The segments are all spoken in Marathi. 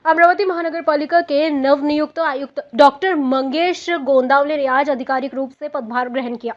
अमरावती महानगर पालिका के नवनियुक्त आयुक्त डॉक्टर मंगेश गोंदावले ने आज आधिकारिक रूप से पदभार ग्रहण किया।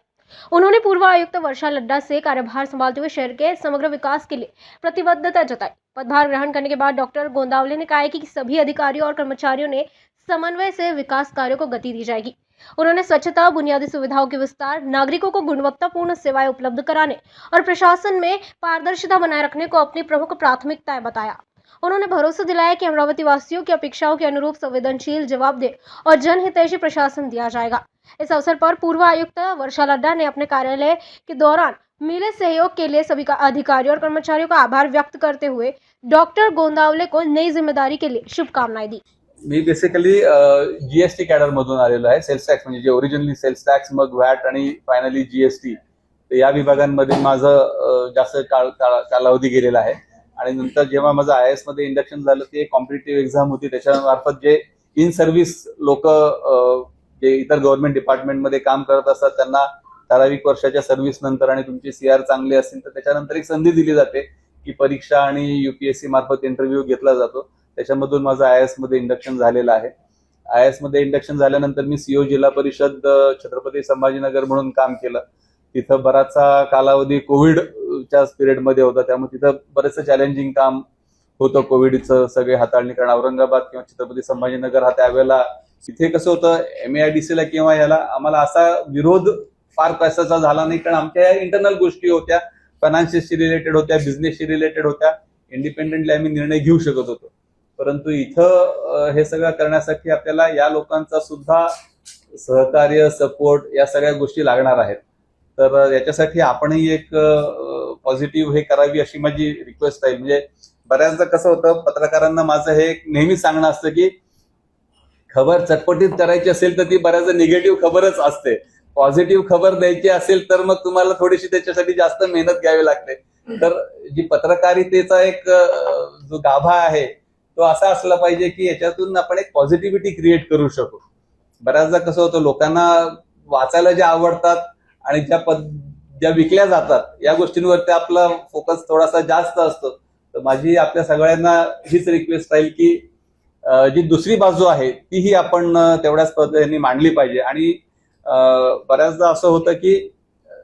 उन्होंने पूर्व आयुक्त वर्षा लड्डा से कार्यभार संभालते हुए शहर के समग्र विकास के लिए प्रतिबद्धता जताई। पदभार ग्रहण करने के बाद डॉक्टर गोंदावले ने कहा कि सभी अधिकारियों और कर्मचारियों ने समन्वय से विकास कार्यों को गति दी जाएगी। उन्होंने स्वच्छता, बुनियादी सुविधाओं के विस्तार, नागरिकों को गुणवत्तापूर्ण सेवाएं उपलब्ध कराने और प्रशासन में पारदर्शिता बनाए रखने को अपनी प्रमुख प्राथमिकताएं बताया। उन्होंने भरोसा दिलाया कि अमरावती वासियों की अपेक्षाओं के अनुरूप संवेदनशील, जवाबदेह और जनहितैषी प्रशासन दिया जाएगा। इस अवसर पर पूर्व आयुक्त वर्षा लड्डा ने अपने कार्यालय के दौरान मिले सहयोग के लिए सभी अधिकारियों और कर्मचारियों का आभार व्यक्त करते हुए डॉक्टर गोंदावले को नई जिम्मेदारी के लिए शुभकामनाएं दी। मी बेसिकली जीएसटी कॅडर मधून आलेलो आहे। सेल्स टॅक्स म्हणजे जे ओरिजिनली सेल्स टॅक्स, मग व्हॅट आणि फायनली जीएसटी, या विभागांमध्ये माझं जास्त कालावधी गेलेला आहे। आणि नंतर जेव्हा माझं आयएएस मध्ये इंडक्शन झालं, ते कॉम्पिटिटिव्ह एक्झाम होती, त्याच्या मार्फत जे इन सर्व्हिस लोक जे इतर गव्हर्नमेंट डिपार्टमेंटमध्ये काम करत असतात त्यांना ठराविक वर्षाच्या सर्व्हिस नंतर आणि तुमची सीआर चांगली असेल तर त्याच्यानंतर एक संधी दिली जाते की परीक्षा आणि यूपीएससी मार्फत इंटरव्ह्यू घेतला जातो। त्याच्यामधून माझं आयएएस मध्ये इंडक्शन झालेलं आहे। आयएएस मध्ये इंडक्शन झाल्यानंतर मी सीओ जिल्हा परिषद छत्रपती संभाजीनगर म्हणून काम केलं। तिथं बराचसा कालावधी कोविडच्या पिरियडमध्ये होता, त्यामुळे तिथं बरेचसे चॅलेंजिंग काम होतं कोविडचं सगळे हाताळणी करणं। औरंगाबाद किंवा छत्रपती संभाजीनगर हा त्यावेळेला तिथे कसं होतं, एमएआयडीसीला किंवा याला आम्हाला असा विरोध फार कशाचा झाला नाही, कारण आमच्या इंटरनल गोष्टी होत्या, फायनान्शियलशी रिलेटेड होत्या, बिझनेसशी रिलेटेड होत्या, इंडिपेंडेंटली आम्ही निर्णय घेऊ शकत होतो। परंतु इथं हे सगळं करण्यासाठी आपल्याला या लोकांचा सुद्धा सहकार्य, सपोर्ट या सगळ्या गोष्टी लागणार आहेत। तर याच्यासाठी आपणही एक पॉझिटिव्ह हे करावी अशी माझी रिक्वेस्ट आहे। म्हणजे बऱ्याचदा कसं होतं, पत्रकारांना माझं हे नेहमी सांगणं असतं की खबर चटपटीत करायची असेल तर ती बऱ्याचदा निगेटिव्ह खबरच असते। पॉझिटिव्ह खबर द्यायची असेल तर मग तुम्हाला थोडीशी त्याच्यासाठी जास्त मेहनत घ्यावी लागते। तर जी पत्रकारितेचा एक जो गाभा आहे तो असा असला पाहिजे की याच्यातून आपण एक पॉझिटिव्हिटी क्रिएट करू शकू। बऱ्याचदा कसं होतं, लोकांना वाचायला जे आवडतात आणि ज्या विकल्या जातात या गोष्टींवरती आपला फोकस थोडासा जास्त असतो। तर माझी आपल्या सगळ्यांना हीच रिक्वेस्ट राहील की जी दुसरी बाजू आहे तीही आपण तेवढ्याच पद्धतीने मांडली पाहिजे। आणि बऱ्याचदा असं होतं की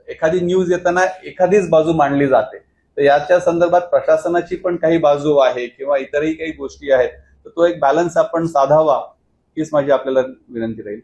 एखादी न्यूज येताना एखादीच बाजू मांडली जाते, तर याच्या संदर्भात प्रशासनाची पण काही बाजू आहे किंवा इतरही काही गोष्टी आहेत, तर तो एक बॅलन्स आपण साधावा हीच माझी आपल्याला विनंती राहील।